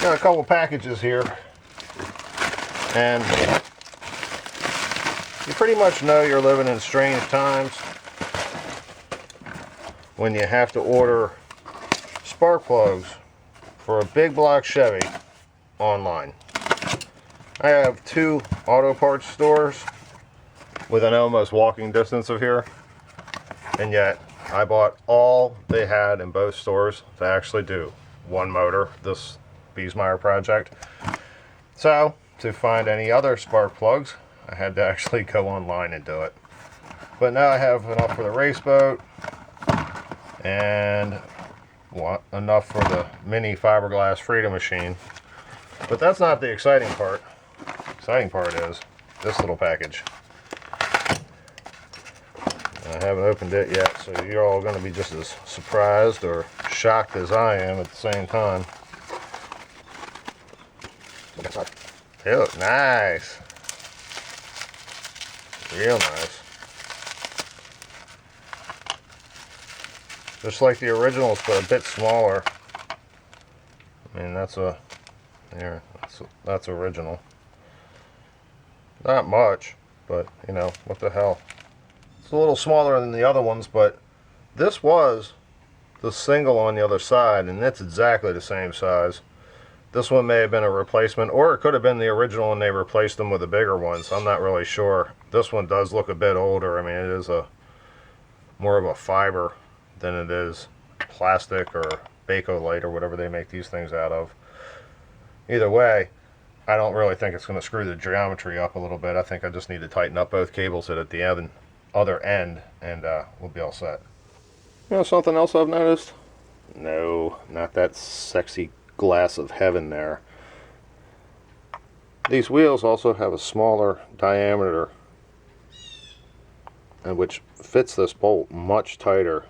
Got a couple packages here, and you pretty much know you're living in strange times when you have to order spark plugs for a big block Chevy online. I have 2 auto parts stores within almost walking distance of here, and yet I bought all they had in both stores to actually do one motor, this Beisemeyer project. So to find any other spark plugs, I had to actually go online and do it. But now I have enough for the race boat and enough for the mini fiberglass Freedom machine. But that's not the exciting part. The exciting part is this little package. I haven't opened it yet, so you're all going to be just as surprised or shocked as I am at the same time. They look nice. Real nice. Just like the originals, but a bit smaller. I mean, that's original. Not much, but you know, what the hell. It's a little smaller than the other ones, but this was the single on the other side, and it's exactly the same size. This one may have been a replacement, or it could have been the original and they replaced them with the bigger ones. I'm not really sure. This one does look a bit older. I mean, it is more of a fiber than it is plastic or Bakelite or whatever they make these things out of. Either way, I don't really think it's going to screw the geometry up a little bit. I think I just need to tighten up both cables at the other end, and we'll be all set. You know something else I've noticed? No, not that sexy glass of heaven there. These wheels also have a smaller diameter, and which fits this bolt much tighter.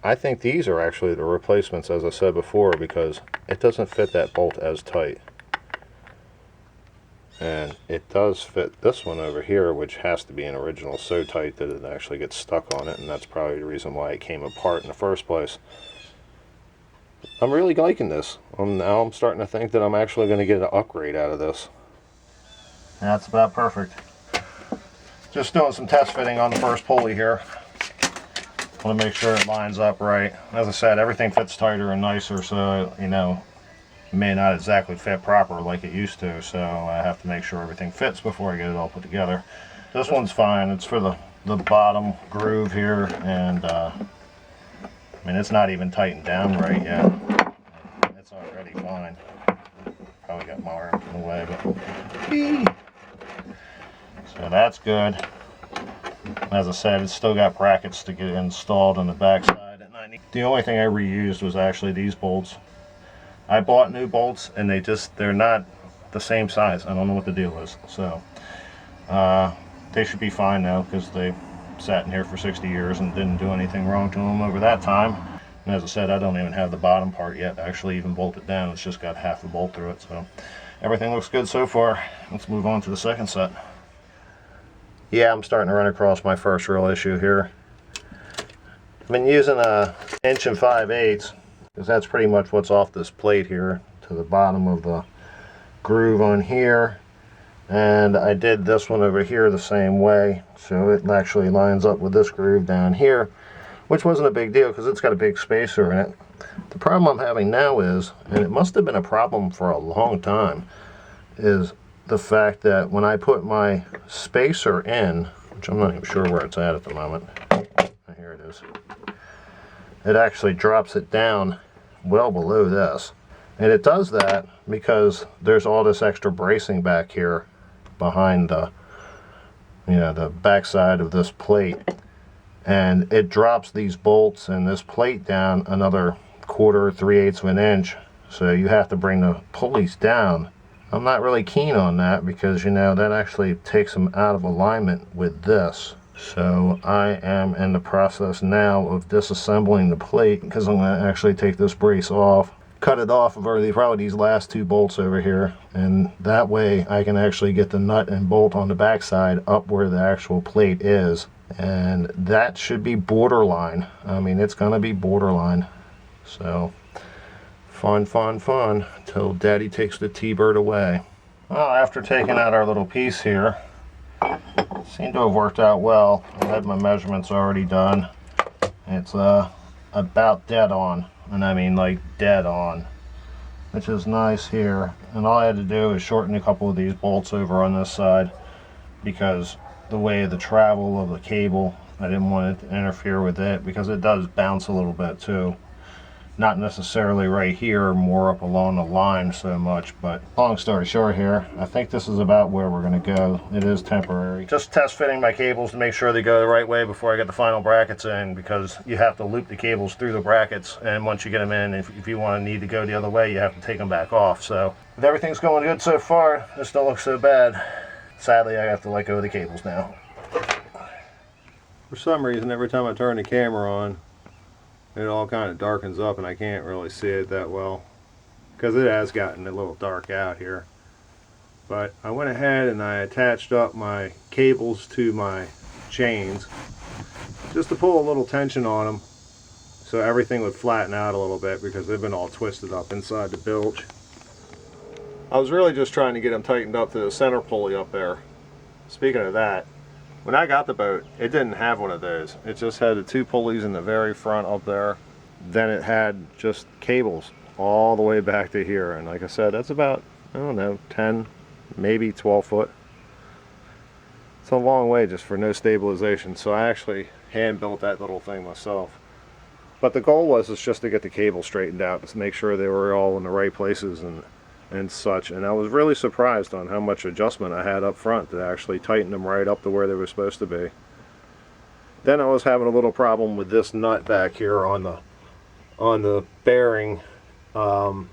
I think these are actually the replacements, as I said before, because it doesn't fit that bolt as tight. And it does fit this one over here, which has to be an original, so tight that it actually gets stuck on it, and that's probably the reason why it came apart in the first place. I'm really liking this. Now I'm starting to think that I'm actually going to get an upgrade out of this. That's about perfect. Just doing some test fitting on the first pulley here. Want to make sure it lines up right. As I said, everything fits tighter and nicer, so you know, it may not exactly fit proper like it used to, so I have to make sure everything fits before I get it all put together. This one's fine. It's for the bottom groove here, and I mean, it's not even tightened down right yet. It's already fine. Probably got my arm in the way, but so that's good. As I said, it's still got brackets to get installed on the back side, and the only thing I reused was actually these bolts. I bought new bolts, and they're not the same size. I don't know what the deal is. So they should be fine now, because they sat in here for 60 years and didn't do anything wrong to them over that time. And as I said, I don't even have the bottom part yet actually even bolted down. It's just got half the bolt through it. So everything looks good so far. Let's move on to the second set. Yeah, I'm starting to run across my first real issue here. I've been using a 1 5/8 because that's pretty much what's off this plate here to the bottom of the groove on here. And I did this one over here the same way, so it actually lines up with this groove down here, which wasn't a big deal because it's got a big spacer in it. The problem I'm having now is, and it must have been a problem for a long time, is the fact that when I put my spacer in, which I'm not even sure where it's at the moment, here it is, it actually drops it down well below this. And it does that because there's all this extra bracing back here behind the, the back side of this plate, and it drops these bolts and this plate down another 1/4, 3/8 of an inch, so you have to bring the pulleys down. I'm not really keen on that because that actually takes them out of alignment with this. So I am in the process now of disassembling the plate, because I'm going to actually take this brace off, cut it off of probably these last 2 bolts over here, and that way I can actually get the nut and bolt on the back side up where the actual plate is, and that should be borderline. I mean, it's going to be borderline. So Fun, fun, fun, till Daddy takes the T-Bird away. Well, after taking out our little piece here, seemed to have worked out well. I had my measurements already done. It's about dead on, and I mean like dead on, which is nice here. And all I had to do is shorten a couple of these bolts over on this side because the way of the travel of the cable, I didn't want it to interfere with it because it does bounce a little bit too. Not necessarily right here, more up along the line so much, but long story short here, I think this is about where we're going to go. It is temporary. Just test fitting my cables to make sure they go the right way before I get the final brackets in, because you have to loop the cables through the brackets, and once you get them in, if you want to need to go the other way, you have to take them back off. So if everything's going good so far, this don't look so bad. Sadly, I have to let go of the cables now. For some reason, every time I turn the camera on, it all kind of darkens up and I can't really see it that well because it has gotten a little dark out here. But I went ahead and I attached up my cables to my chains just to pull a little tension on them so everything would flatten out a little bit because they've been all twisted up inside the bilge. I was really just trying to get them tightened up to the center pulley up there. Speaking of that, when I got the boat, it didn't have one of those. It just had the two pulleys in the very front up there. Then it had just cables all the way back to here. And like I said, that's about, I don't know, 10, maybe 12 foot. It's a long way just for no stabilization. So I actually hand built that little thing myself. But the goal was just to get the cable straightened out, to make sure they were all in the right places and such. And I was really surprised on how much adjustment I had up front to actually tighten them right up to where they were supposed to be. Then I was having a little problem with this nut back here on the bearing. The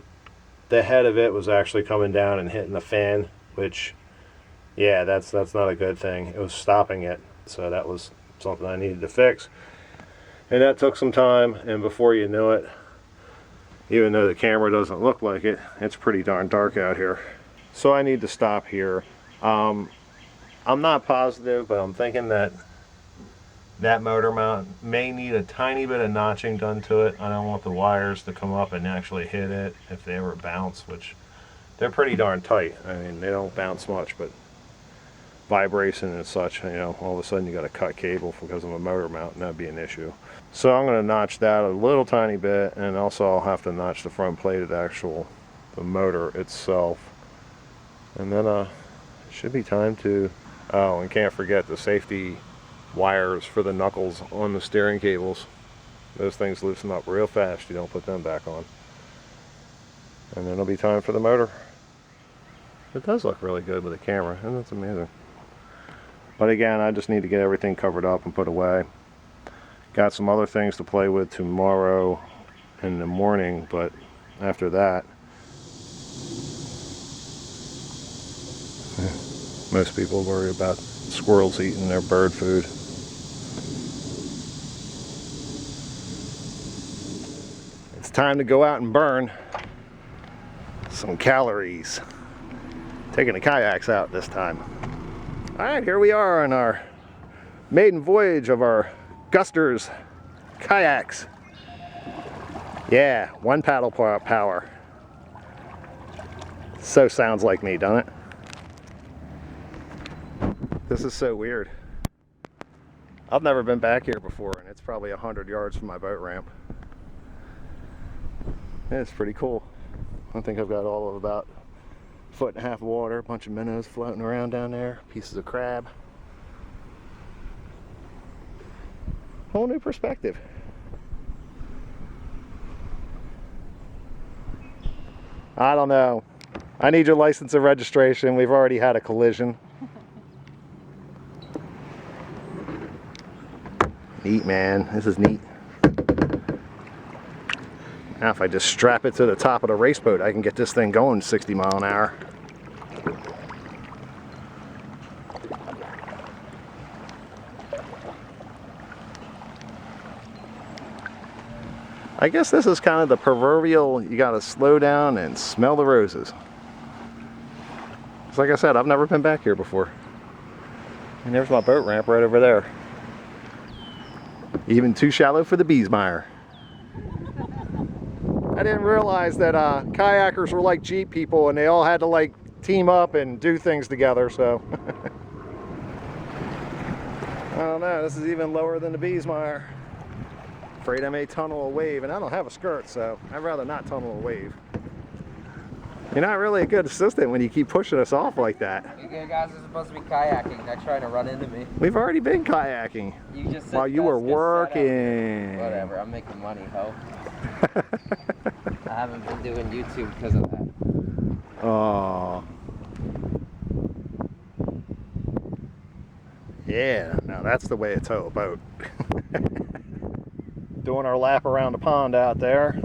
head of it was actually coming down and hitting the fan, which, yeah, that's not a good thing. It was stopping it, so that was something I needed to fix. And that took some time, and before you knew it, even though the camera doesn't look like it, it's pretty darn dark out here. So I need to stop here. I'm not positive, but I'm thinking that motor mount may need a tiny bit of notching done to it. I don't want the wires to come up and actually hit it if they ever bounce, which they're pretty darn tight. I mean, they don't bounce much, but vibration and such, you know, all of a sudden you got to cut cable because of a motor mount, and that'd be an issue. So I'm going to notch that a little tiny bit, and also I'll have to notch the front plate of the motor itself. And then it should be time to, oh, and can't forget the safety wires for the knuckles on the steering cables. Those things loosen up real fast, you don't put them back on. And then it'll be time for the motor. It does look really good with the camera, and that's amazing. But again, I just need to get everything covered up and put away. Got some other things to play with tomorrow in the morning, but after that, most people worry about squirrels eating their bird food. It's time to go out and burn some calories. Taking the kayaks out this time. Alright, here we are on our maiden voyage of our Gusters kayaks. Yeah, one paddle power. So sounds like me, doesn't it? This is so weird. I've never been back here before, and it's probably 100 yards from my boat ramp. Yeah, it's pretty cool. I think I've got all of about a foot and a half of water, a bunch of minnows floating around down there, pieces of crab. Whole new perspective. I don't know. I need your license and registration. We've already had a collision. Neat, man. This is neat. Now if I just strap it to the top of the race boat, I can get this thing going 60 miles an hour. I guess this is kind of the proverbial, you gotta slow down and smell the roses. It's like I said, I've never been back here before. And there's my boat ramp right over there. Even too shallow for the Beisemeyer. I didn't realize that kayakers were like Jeep people and they all had to like team up and do things together, so. I don't know, this is even lower than the Beisemeyer. Afraid I may tunnel a wave, and I don't have a skirt, so I'd rather not tunnel a wave. You're not really a good assistant when you keep pushing us off like that. You guys are supposed to be kayaking, not trying to run into me. We've already been kayaking. You just said while you were working. Whatever, I'm making money, ho. I haven't been doing YouTube because of that. Oh. Yeah, now that's the way to tow a boat. Doing our lap around the pond out there,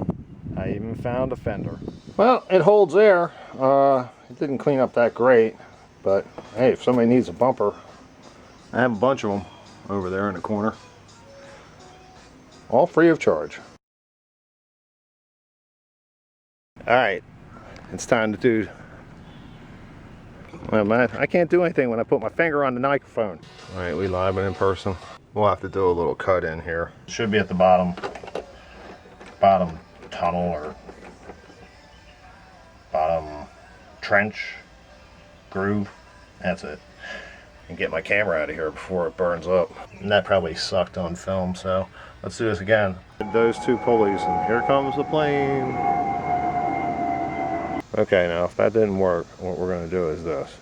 I even found a fender. Well, it holds air. It didn't clean up that great, but hey, if somebody needs a bumper, I have a bunch of them over there in the corner. All free of charge. Alright, it's time to do... Well, man, I can't do anything when I put my finger on the microphone. Alright, we live and in person. We'll have to do a little cut in here. It should be at the bottom tunnel or bottom trench, groove. That's it. And get my camera out of here before it burns up. And that probably sucked on film, so let's do this again. Those two pulleys, and here comes the plane. Okay, now if that didn't work, what we're going to do is this.